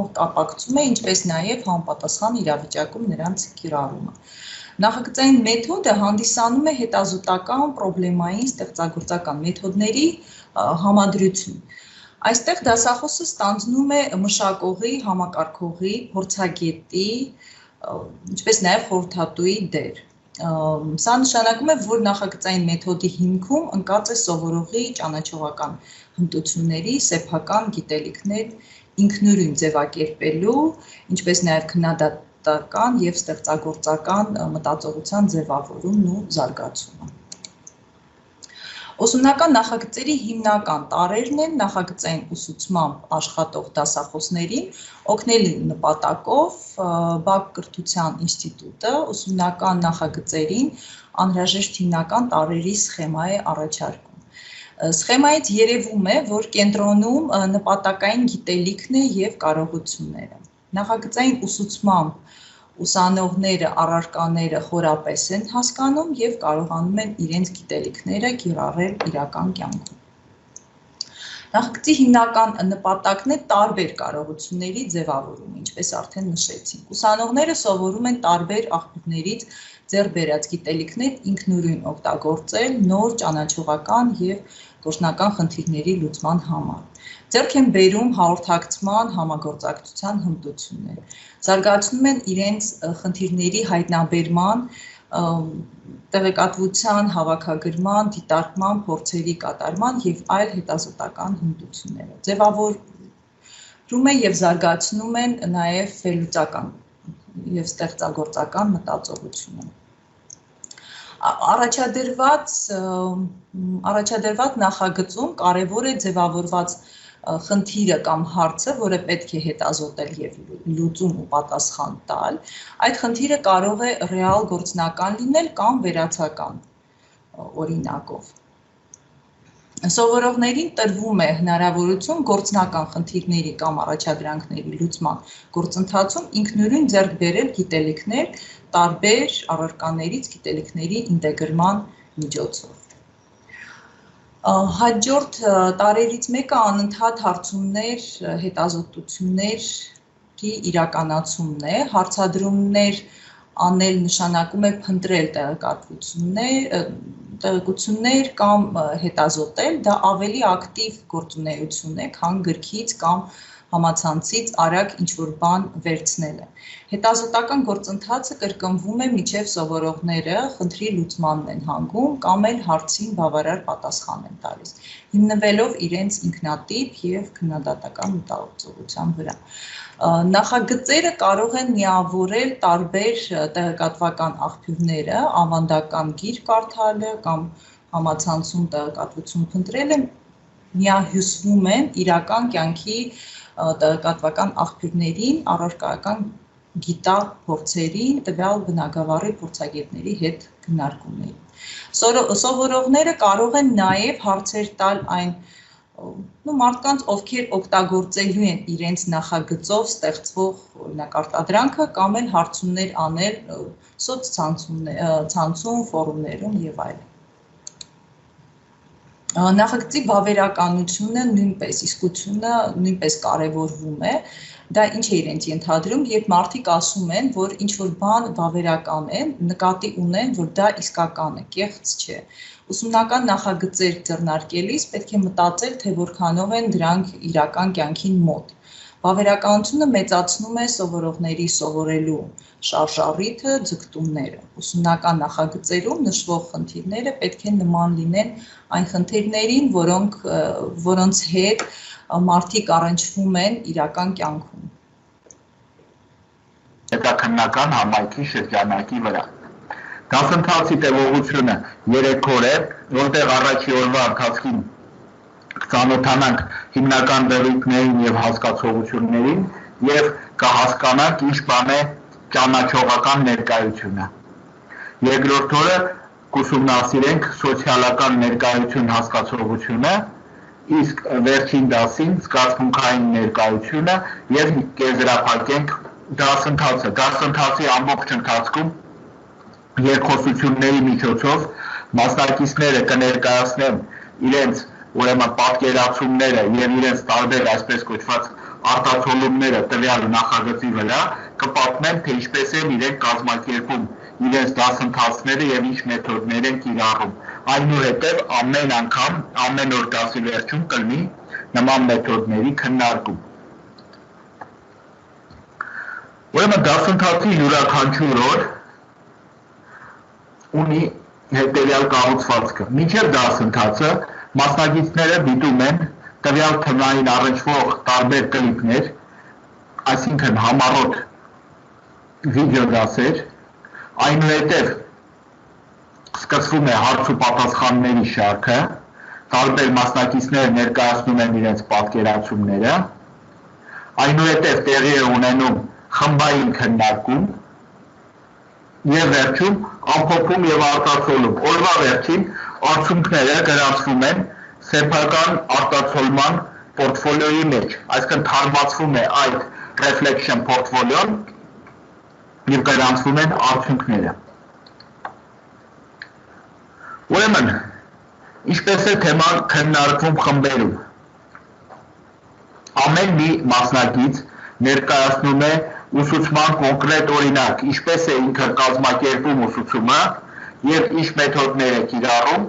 փոխկապակցում է, ինչպես նաև համապատասխան իրավիճակում նրանց կիրառումը։ Նախագծային մեթոդը հանդիսանում է հետազոտական, պրոբլեմային, ստեղծագործական մեթոդների համադրություն։ Այստեղ դասախոսը ստանձնում է մշակողի, համակարգողի, փորձագետի, ինչպես նաև խորհրդատուի դեր։ Սա նշանակում է, որ նախագծային մեթոդի հիմքում ընկած է սովորողի ճանաչողական հմտությունների, սեփական գիտելիքներ ինքնուրույն ձևակերպելու, ինչպես նաև քննադատական և ստեղծագործական մտածողության ձևավորումն ու զարգացումը։ Ուսումնական նախագծերի հիմնական տարրերն են նախագծային ուսուցմամբ աշխատող դասախոսներին օգնելու նպատակով Բաք կրթության ինստիտուտը ուսումնական նախագծերին անհրաժեշտ հիմնական տարրերի սխեմա է առաջարկում։ Սխեմայից երևում է, որ կենտրոնում նպատակային գիտելիքն է և կարողությունները։ Նախագծային ուսուցմամբ ուսանողները առարկաները խորապես են հասկանում և կարողանում են իրենց գիտելիքները կիրառել իրական կյանքում։ Նախագծի հիմնական նպատակն է տարբեր կարողությունների ձևավորումը, ինչպես արդեն նշեցինք։ Ուսանողները սովորում են տարբեր աղբյուրներից ձեռք բերած գիտելիքներ ինքնուրույն օգտագործել նոր ճանաչողական և գործնական խնդիրների լուծման համար։ Ձեռք են բերում հաղորդակցման, համագործակցության հմտություններ, զարգացնում են իրենց խնդիրների հայտնաբերման, տեղեկատվության հավաքագրման, դիտարկման, փորձերի կատարման և այլ հետազոտական հմտությունները։ Ձևավորում է և զարգացնում են նաև վերլուծական և ստեղծագործական մտածողությունը։ Առաջադրված նախագծում կարևոր է ձևավորված խնդիրը կամ հարցը, որը պետք է հետազոտել և լուծում ու պատասխան տալ, այդ խնդիրը կարող է ռեալ գործնական լինել կամ վերացական օրինակով։ Սովորողներին տրվում է հնարավորություն գործնական խնդիրների կամ առաջադրանքների լուծման գործընթացում ինքնուրույն ձեռք բերել գիտելիքներ տարբեր առարկաներից գիտելիքների ինտեգրման միջոցով։ Հաջորդ տարրերից մեկը անընդհատ հարցումներ, հետազոտությունների իրականացումն է, հարցադրումներ անել նշանակում է փնտրել տեղեկություններ կամ հետազոտել, դա ավելի ակտիվ գործունեություն է, քան գրքից կամ համացանցից արագ ինչ-որ բան վերցնելը։ Հետազոտական գործընթացը կրկնվում է մինչև սովորողները խնդրի լուծմանն են հանգում կամ էլ հարցին բավարար պատասխան են տալիս, հիմնվելով իրենց ինքնատիպ և քննադատական մտածողության վրա։ Նախագծերը կարող են միավորել տարբեր տեղեկատվական աղբյուրները, ավանդական գիրք կարդալը կամ համացանցում տեղեկատվություն փնտրելը միահյուսվում են իրական կյանքի տեղեկատվական աղբյուրներին, առարկայական գիտափորձերին, տվյալ բնագավառի փորձագետների հետ քննարկումներին։ Սովորողները կարող են նաև հարցեր տալ այն մարդկանց, ովքեր օգտագործելու են իրենց նախագծով ստեղծվող օրինակ արտադրանքը կամ էլ հարցումներ անել սոցցանցում, ֆորումներում և այլն։ Նախագծի վավերականությունը նույնպես, իսկությունը նույնպես կարևորվում է, դա ինչ է իրենց ենթադրում, երբ մարդիկ ասում են, որ ինչ-որ բան վավերական է, նկատի ունեն, որ դա իսկական է, կեղծ չէ։ Ուսումնական նախագծեր ձեռնարկելիս պետք է մտածել, թե որքանով են դրանք իրական կյանքին մոտ։ Վավերականությունը մեծացնում է սովորողների սովորելու շարժառիթը, ձգտումները։ Ուսումնական նախագծերում նշվող խնդիրները պետք է նման լինեն այն խնդիրներին, որոնց հետ մարդիկ առնչվում են իրական կյանքում։ Հետաքննական համայնքի շրջանակի վրա։ Դասընթացի տևողությունը 3 օր է, որտեղ առաջի օրվա ընթացքին կծանոթանանք հիմնական դրույթներին և հասկացողություններին և կհասկանանք ինչ բան է ճանաչողական ներկայությունը։ Երկրորդ օրը կուսումնասիրենք սոցիալական ներկայություն հասկացողությունը, իսկ վերջին դասին զգացմունքային ներկայությունը և կեզրափակենք դասընթացը։ Դասընթացի ամբողջ ընթացքում երկխոսությունների միջոցով մասնակիցները կներկայացնեն իրենց ուրեմն պատկերացումները և իրենց տարբեր այսպես կոչված արտացոլումները տվյալ նախագծի վրա կպատմեն, թե ինչպես են իրենք կազմակերպում իրենց դասընթացները եւ ինչ մեթոդներ են կիրառում։ Այնուհետեւ ամեն անգամ, ամեն օր դասի վերջում կլինի նման մեթոդների քննարկում։ Ուրեմն դասընթացի յուրաքանչյուր օր ունի հետևյալ կառուցվածքը։ Մինչև դասընթացը մասնագետները դիտում են տվյալ թվային առնչվող տարբեր կլիպներ, այսինքն համառոտ վիդեոդասեր, այնուհետև սկսվում է հարց ու պատասխանների շարքը, տարբեր մասնակիցներ ներկայացնում են իրենց պատկերացումները, այնուհետև տեղի է ունենում խմբային քննարկում եւ վերջում ամփոփում եւ արտացոլում։ Օրվա վերջին արդյունքները գրանցվում են սեփական արտացոլման պորտֆոլիոյի մեջ, այսինքն թարմացվում է այդ reflection portfolio-ն եւ գրանցվում են արդյունքները։ Ուրեմն, ինչպես է թեման քննարկվում խմբերում։ Ամեն մի մասնակից ներկայացնում է ուսուցման կոնկրետ օրինակ, ինչպես է ինքը կազմակերպում ուսուցումը եւ ինչ մեթոդներ է կիրառում,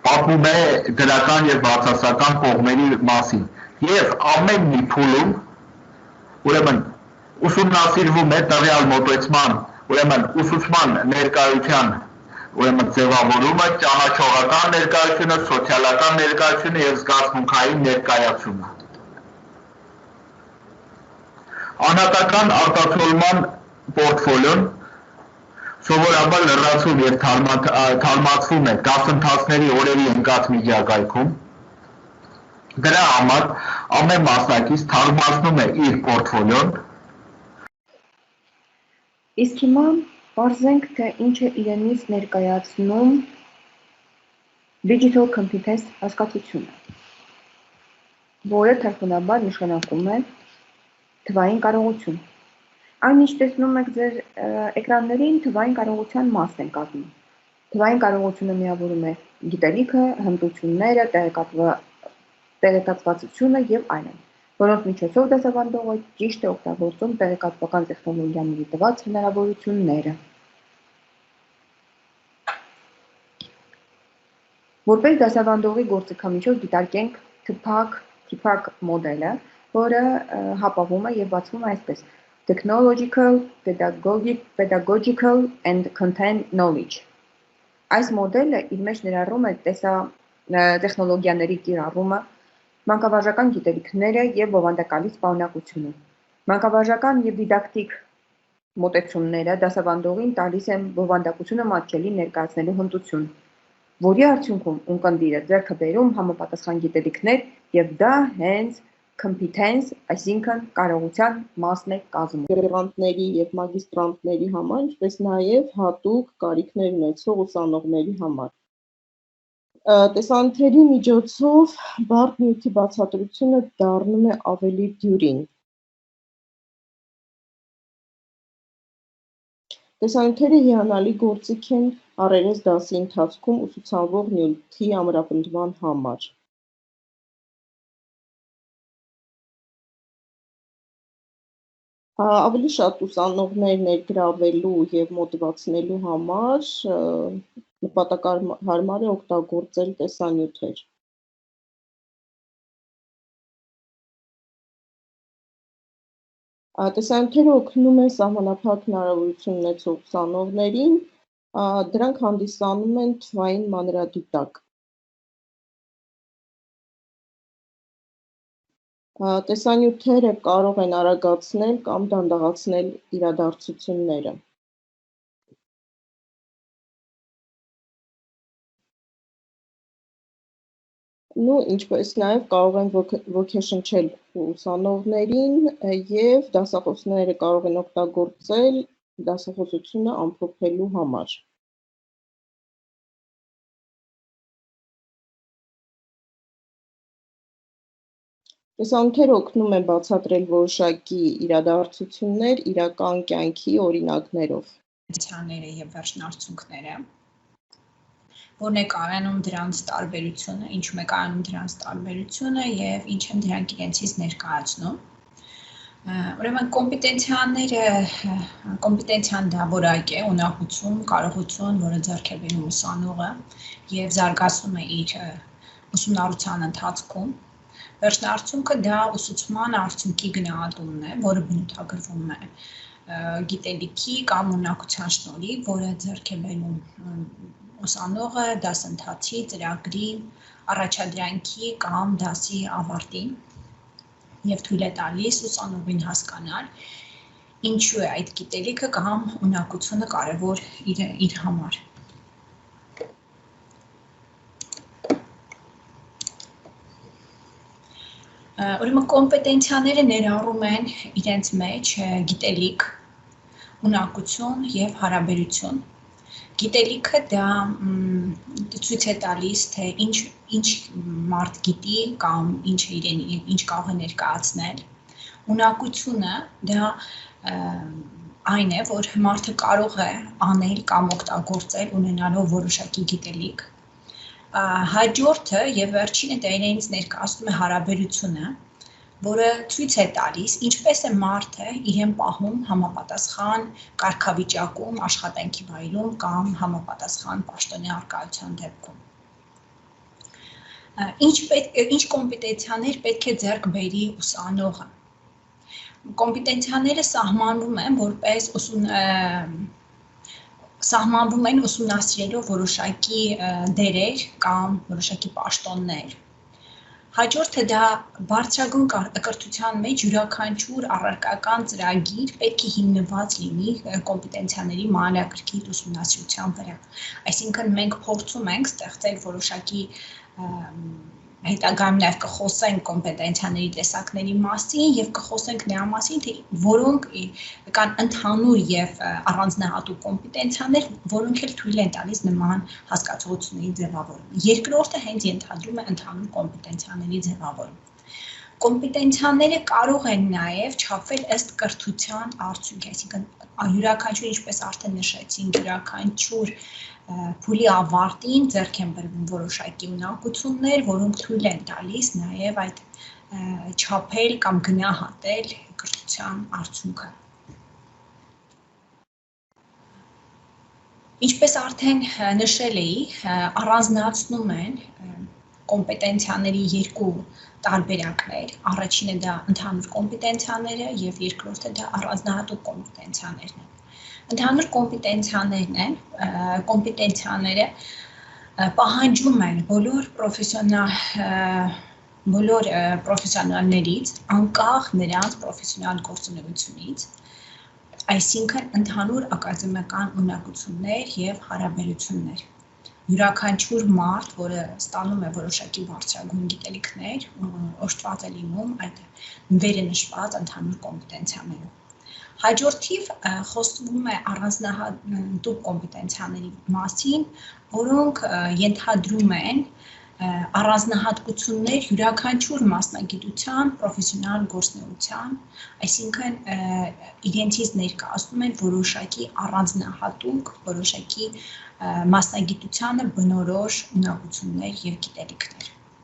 պատմում է դրական եւ բացասական կողմերի մասին եւ ամեն մի փուլում ուրեմն ուսումնասիրվում է տվյալ մոտեցման, ուրեմն ուսուցման ներկայության ուրեմն ձևավորումը, ճանաչողական ներկայությունը, սոցիալական ներկայությունը եւ զգացմունքային ներկայացումը։ Անհատական արտացոլման պորտֆոլիոն սովորաբար լրացում եւ թարմացվում է դասընթացների օրերի ընկած միջակայքում։ Դրա համար ամեն մասնակից թարմացնում է իր պորտֆոլիոն։ Իսկ հիմա պարզենք, թե ինչ է իրենից ներկայացնում Digital Competence հասկացությունը, որը թարգմանաբար նշանակում է թվային կարողություն։ Այն ինչ տեսնում եք ձեր էկրաններին, թվային կարողության մասն են կազմում։ Թվային կարողությունը միավորում է գիտելիքը, հմտությունները, տեղեկատվվածությունը եւ այլն, որոնց միջոցով դասավանդողը ճիշտ է օգտագործում տեղեկատվական տեխնոլոգիաների տված հնարավորությունները։ Որպես դասավանդողի գործիքամիջոց դիտարկենք TPACK մոդելը, որը հապավում է եւ բացվում է այսպես. Technological, pedagogical and content knowledge։ Այս մոդելը իր մեջ ներառում է տեխնոլոգիաների կիրառումը, մանկավարժական գիտելիքները եւ բովանդակալից պարունակությունը։ Մանկավարժական եւ դիդակտիկ մոտեցումները դասավանդողին տալիս են բովանդակությունը մատչելի ներկայացնելու հմտություն, որի արդյունքում ունկնդիրը ձեռքը բերում համապատասխան գիտելիքներ եւ դա հենց competence, այսինքն կարողության մասն է կազմում։ Գրեվանտների եւ մագիստրանտների համար, ինչպես նաեւ հատուկ կարիքներ ունեցող ուսանողների համար։ Տեսանյութերի միջոցով բարդ նյութի բացատրությունը դառնում է ավելի դյուրին։ Տեսանյութերը հիանալի գործիք են առերես դասի ընթացքում ուսուցանվող նյութի ամրապնդման համար։ Ավելի շատ ուսանողներ ներգրավելու եւ մոտիվացնելու համար նպատակահարմար է օգտագործել տեսանյութեր։ Տեսանյութերը օգնում են սահմանափակ հնարավորություն ունեցող ուսանողներին, դրանք հանդիսանում են թվային մանրադիտակ։ Տեսանյութերը կարող են արագացնել կամ դանդաղացնել իրադարձությունները։ Ինչպես նաև կարող են ոգեշնչել ուսանողներին եւ դասախոսները կարող են օգտագործել դասախոսությունը ամփոփելու համար։ Տեսանյութերը օգնում են բացատրել որոշակի իրադարձություններ իրական կյանքի օրինակներով։ Ցաները եւ վերջնարդյունքները, որն է կայանում դրանց տարբերությունը, ինչու է կայանում դրանց տարբերությունը եւ ինչ են դրանք իրենցից ներկայացնում։ Ուրեմն կոմպետենցիան դա որակ է, ունակություն, կարողություն, որը ձեռք է բերում ուսանողը եւ զարգացնում է իր ուսումնառության ընթացքում։ Վերջնարդյունքը դա ուսուցման արդյունքի գնահատումն է, որը բնութագրվում է գիտելիքի կամ ունակության շնորհիվ, որը ձեռք է բերում ուսանողը դասընթացի, ծրագրի, առաջադրանքի կամ դասի ավարտին եւ թույլ է տալիս ուսանողին հասկանալ ինչու է այդ գիտելիքը կամ ունակությունը կարեւոր իր համար։ Ուրեմն կոմպետենցիաները ներառում են իրենց մեջ գիտելիք, ունակություն եւ հարաբերություն։ Գիտելիքը դա ցույց է տալիս, թե ինչ մարդ գիտի կամ ինչ կարող է ներկայացնել։ Ունակությունը դա այն է, որ մարդը կարող է անել կամ օգտագործել ունենալով որոշակի գիտելիք։ Հաջորդը եւ վերջինը դա իրենից ներկայացնում է հարաբերությունը, որը ցույց է տալիս ինչպես է մարդը իրեն պահում համապատասխան կարգավիճակում, աշխատանքի վայրում կամ համապատասխան պաշտոնի առկայության դեպքում։ Ինչ կոմպետենցիաներ պետք է ձեռք բերի ուսանողը։ Կոմպետենցիաները սահմանվում են ուսումնասիրելով որոշակի դերեր կամ որոշակի պաշտոններ։ Հաջորդը դա բարձրագույն կրթության մեջ յուրաքանչյուր առարկական ծրագիր պետք է հիմնված լինի կոմպետենցիաների մանրակրկիտ ուսումնասիրության վրա։ Այսինքն մենք փորձում ենք ստեղծել որոշակի հետագայում նաև կխոսենք կոմպետենցիաների տեսակների մասին եւ կխոսենք նրա մասին, թե որոնք կան ընդհանուր եւ առանձնահատուկ կոմպետենցիաներ, որոնք էլ թույլ են տալիս նման հասկացությունների ձևավորում։ Երկրորդը հենց ենթադրում է ընդհանուր կոմպետենցիաների ձևավորում։ Կոմպետենցիաները կարող են նաև չափվել ըստ կրթության արդյունքի, այսինքն յուրաքանչյուր, ինչպես արդեն նշեցինք, յուրաքանչյուր փուլի ավարտին ձեռք են բերվում որոշակի ունակություններ, որոնք թույլ են տալիս նաև այդ չափել կամ գնահատել կրթության արդյունքը։ Ինչպես արդեն նշել էի, առանձնացնում են կոմպետենցիաների երկու տարբերակներ, առաջինը դա ընդհանուր կոմպետենցիաները եւ երկրորդը դա առանձնահատուկ կոմպետենցիաներն են։ Ընդհանուր կոմպետենցիաները պահանջում են բոլոր պրոֆեսիոնալներից, անկախ նրանց պրոֆեսիոնալ գործունեությունից, այսինքն ընդհանուր ակադեմիական ունակություններ եւ հարաբերություններ։ Յուրաքանչյուր մարդ, որը ստանում է որոշակի բարձրագույն գիտելիքներ, օժտված է լինում այդ վերը նշված ընդհանուր կոմպետենցիաներով։ Հաջորդիվ խոսվում է առանձնահատուկ կոմպետենցիաների մասին, որոնք ենթադրում են առանձնահատկություններ յուրաքանչյուր մասնագիտության, պրոֆեսիոնալ գործունեության, այսինքն իրենցից ներկայացնում են որոշակի առանձնահատուկ, որոշակի մասնագիտությանը բնորոշ ունակություններ եւ գիտելիքներ։